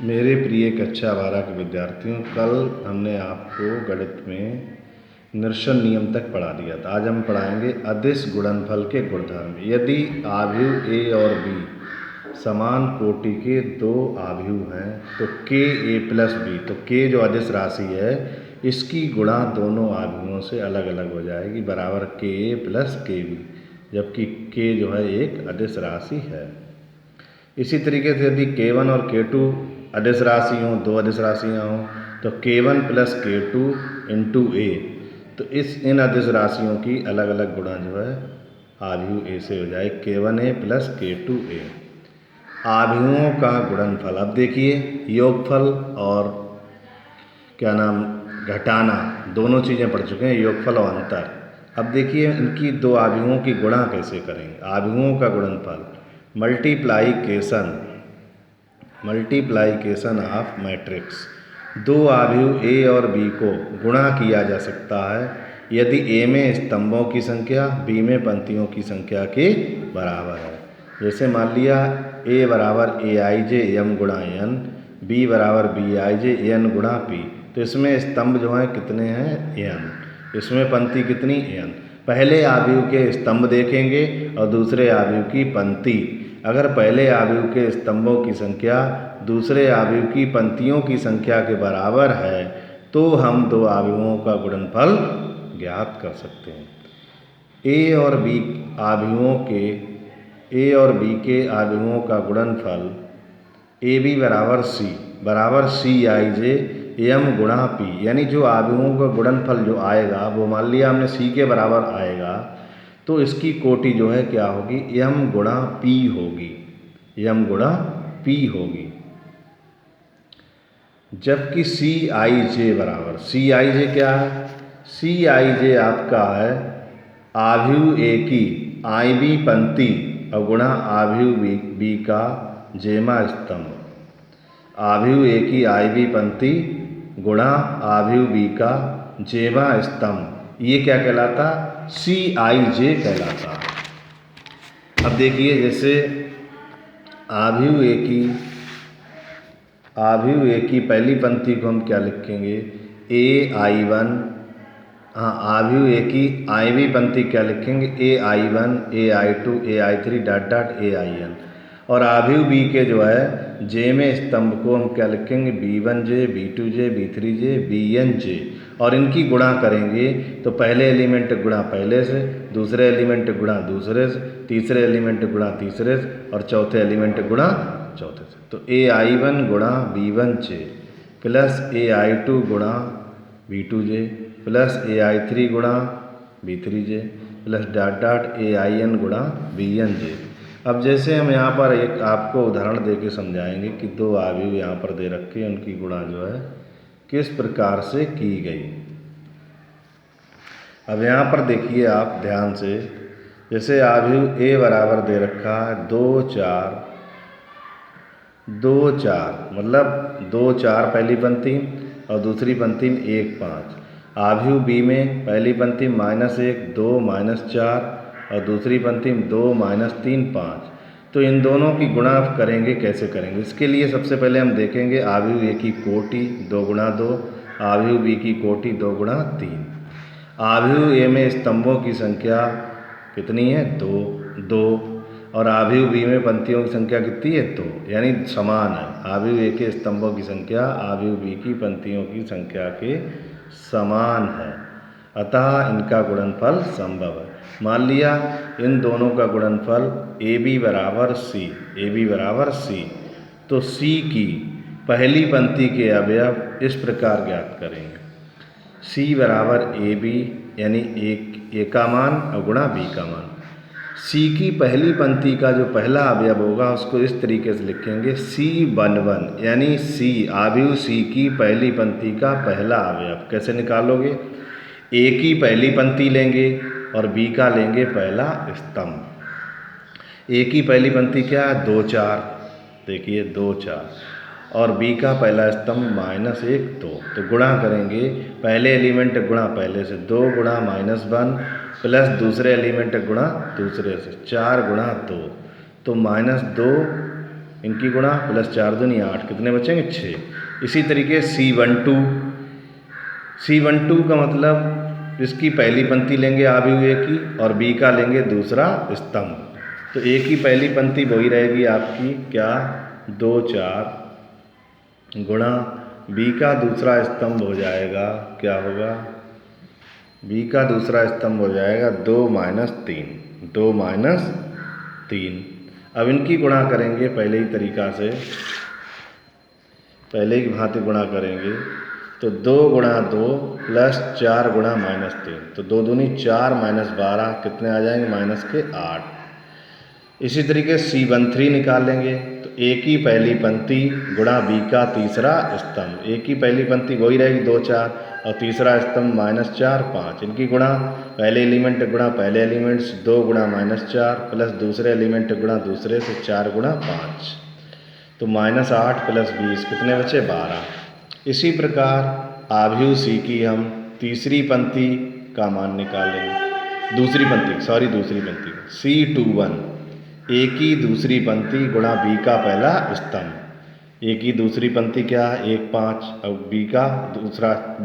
मेरे प्रिय कक्षा 12 के विद्यार्थियों, कल हमने आपको गणित में निरसन नियम तक पढ़ा दिया था। आज हम पढ़ाएंगे अदिश गुणनफल के गुणधर्म। यदि आव्यूह ए और बी समान कोटि के दो आव्यूह हैं तो के ए प्लस बी, तो के जो अदिश राशि है इसकी गुणा दोनों आव्यूहों से अलग अलग हो जाएगी, बराबर के ए प्लस के बी, जबकि के जो है एक अदिश राशि है। इसी तरीके से यदि k1 और k2 अदिश राशि हों, दो अदिश राशियाँ हों, तो k1 प्लस k2 इंटू ए, तो इन अदिश राशियों की अलग अलग गुणा जो है आव्यूह ए से हो जाए k1a प्लस k2a। आव्यूहों का गुणनफल, अब देखिए योगफल और क्या नाम घटाना दोनों चीज़ें पढ़ चुके हैं, योगफल और अंतर। अब देखिए इनकी दो आव्यूहों की गुणा कैसे करेंगे। आव्यूहों का गुणनफल मल्टीप्लाइकेशन ऑफ मैट्रिक्स। दो आव्यूह ए और बी को गुणा किया जा सकता है यदि ए में स्तंभों की संख्या बी में पंक्तियों की संख्या के बराबर है। जैसे मान लिया ए बराबर ए आई जे एम गुणा एन, बी बराबर बी आई जे एन गुणा पी, तो इसमें स्तंभ जो हैं कितने हैं एन, इसमें पंक्ति कितनी एन। पहले आव्यूह के स्तंभ देखेंगे और दूसरे आव्यूह की पंक्ति। अगर पहले आव्यूह के स्तंभों की संख्या दूसरे आव्यूह की पंक्तियों की संख्या के बराबर है तो हम दो आव्यूहों का गुणनफल ज्ञात कर सकते हैं। ए और बी के आव्यूहों का गुणनफल ए बी बराबर सी आई जे एम गुणा पी, यानी जो आव्यूहों का गुणनफल जो आएगा वो मान लिया हमने सी के बराबर आएगा, तो इसकी कोटि जो है क्या होगी, एम गुणा पी होगी, एम गुणा पी होगी। जबकि सी आई जे क्या है, सी आई जे आपका है आव्यूह ए की आई बी पंक्ति और गुणा आव्यूह बी का जेमा स्तंभ। आव्यूह ए की आई बी पंक्ति गुणा आव्यूह बी का जेमा स्तंभ, ये क्या कहलाता, सी आई जे कहलाता। अब देखिए जैसे आव्यूह ए की पहली पंक्ति को हम क्या लिखेंगे, ए आई वन, हाँ आव्यूह ए की आई बी पंक्ति क्या लिखेंगे, A I one A I two A I three dot dot A I N, और आव्यूह बी के जो है जे में स्तंभ को हम क्या लिखेंगे, B one J B two J B three J B N J, और इनकी गुणा करेंगे तो पहले एलिमेंट गुणा पहले से, दूसरे एलिमेंट गुणा दूसरे से, तीसरे एलिमेंट गुणा तीसरे से, और चौथे एलिमेंट गुणा चौथे से। तो ए आई वन गुणा B one J plus A I two गुणा B two J plus A I three गुणा B three J plus dot dot A I N गुणा बी एन जे। अब जैसे हम यहाँ पर एक आपको उदाहरण दे के समझाएंगे कि दो आव्यूह यहाँ पर दे रखे हैं, उनकी गुणा जो है किस प्रकार से की गई। अब यहाँ पर देखिए आप ध्यान से, जैसे आव्यूह ए बराबर दे रखा है 2 4 मतलब 2 4 पहली पंक्ति और दूसरी पंक्ति में 1 5। आव्यूह बी में पहली पंक्ति -1 2 -4 और दूसरी पंक्ति में 2 -3 5। तो इन दोनों की गुणा करेंगे, कैसे करेंगे, इसके लिए सबसे पहले हम देखेंगे आव्यूह ए की कोटि 2 गुणा 2, आव्यूह बी की कोटि 2 गुणा 3। आव्यूह ए में स्तंभों की संख्या कितनी है, 2 और आव्यूह बी में पंक्तियों की संख्या कितनी है, 2, यानी समान है। आव्यूह ए के स्तंभों की संख्या आव्यूह बी की पंक्तियों की संख्या के समान है, अतः इनका गुणनफल संभव है। मान लिया इन दोनों का गुणनफल ए बी बराबर सी, तो सी की पहली पंक्ति के अवयव इस प्रकार ज्ञात करेंगे, सी बराबर ए बी यानी ए का मान और गुणा बी का मान। सी की पहली पंक्ति का जो पहला अवयव होगा उसको इस तरीके से लिखेंगे C11, यानी सी आव्यूह सी की पहली पंक्ति का पहला अवयव। कैसे निकालोगे, ए की पहली पंक्ति लेंगे और बी का लेंगे पहला स्तंभ। ए की पहली पंक्ति क्या है, 2 4, देखिए 2 4, और बी का पहला स्तंभ -1 2, तो गुणा करेंगे पहले एलिमेंट गुणा पहले से 2 गुणा -1 प्लस दूसरे एलिमेंट गुणा दूसरे से 4 गुणा 2, तो -2 इनकी गुणा प्लस 4 दूनी 8, कितने बचेंगे 6। इसी तरीके C12 का मतलब इसकी पहली पंक्ति लेंगे आव्यूह ए की और बी का लेंगे दूसरा स्तंभ। तो ए की पहली पंक्ति वही रहेगी आपकी क्या 2 4 गुणा बी का दूसरा स्तंभ हो जाएगा क्या होगा, बी का दूसरा स्तंभ हो जाएगा 2 - 3। अब इनकी गुणा करेंगे पहले ही तरीका से, पहले की भांति गुणा करेंगे तो 2 गुणा 2 प्लस 4 गुणा -3, तो 2 दूनी 4 -12, कितने आ जाएंगे माइनस के 8। इसी तरीके C13 निकाल लेंगे तो ए की पहली पंक्ति गुणा बी का तीसरा स्तंभ, ए की पहली पंक्ति वही रहेगी 2 4 और तीसरा स्तंभ -4 5, इनकी गुणा पहले एलिमेंट गुणा पहले एलिमेंट से 2 गुणा -4 प्लस दूसरे एलिमेंट गुणा दूसरे से 4 गुणा 5, तो -8 प्लस 20, कितने बचे 12। इसी प्रकार आव्यूह सी की हम तीसरी पंक्ति का मान निकालेंगे, दूसरी पंक्ति C21 ए की दूसरी पंक्ति गुणा बी का पहला स्तंभ, ए की दूसरी पंक्ति क्या है 1 5 और बी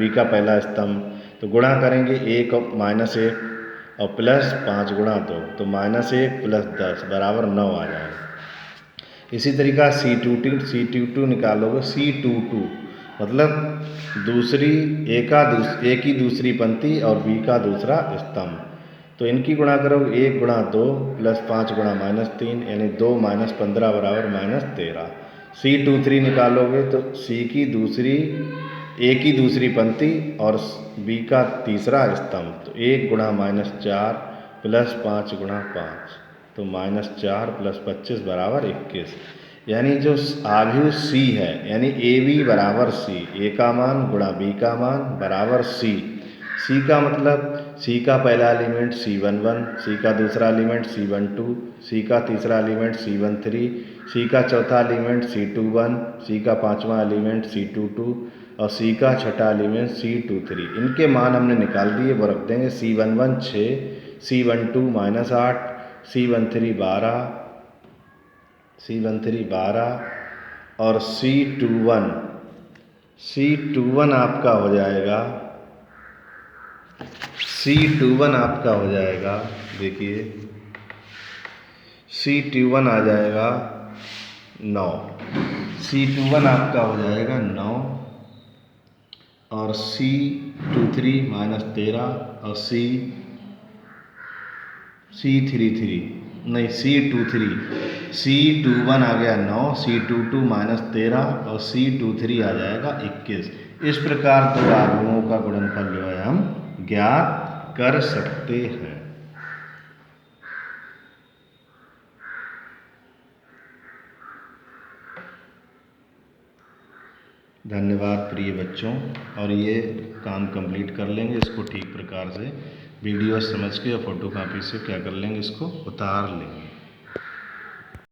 का पहला स्तंभ, तो गुणा करेंगे 1 -1 और प्लस 5 गुणा 2, तो -1 प्लस 10 बराबर 9 आ जाएगा। इसी तरीका C22 निकालोगे, C22 मतलब ए की दूसरी पंक्ति और बी का दूसरा स्तंभ, तो इनकी गुणा करोगे 1 गुणा 2 प्लस 5 गुणा -3 यानी 2 - 15 बराबर -13। C23 निकालोगे तो ए की दूसरी पंक्ति और बी का तीसरा स्तंभ, तो 1 गुणा -4 प्लस 5 गुणा 5, तो -4 प्लस 25 बराबर 21। यानी जो आव्यूह C है यानी AB बराबर C, ए का मान गुणा बी का मान बराबर C। C का मतलब C का पहला एलिमेंट C11, C का दूसरा एलिमेंट C12, C का तीसरा एलिमेंट C13, C का चौथा एलिमेंट C21, C का पांचवा एलिमेंट C22 और C का छठा एलिमेंट C23। इनके मान हमने निकाल दिए, वो रख देंगे C11 6, C12 -8, C13 12 और C21 आपका हो जाएगा देखिए C21 आ जाएगा 9, C21 आपका हो जाएगा 9 और C23 -13 और C21 आ गया 9, C22 -13 और C23 आ जाएगा 21। इस प्रकार दो आव्यूहों का गुणनफल जो है हम ज्ञात कर सकते हैं। धन्यवाद प्रिय बच्चों, और ये काम कंप्लीट कर लेंगे, इसको ठीक प्रकार से वीडियो समझ के और फोटोकॉपी से क्या कर लेंगे, इसको उतार लेंगे।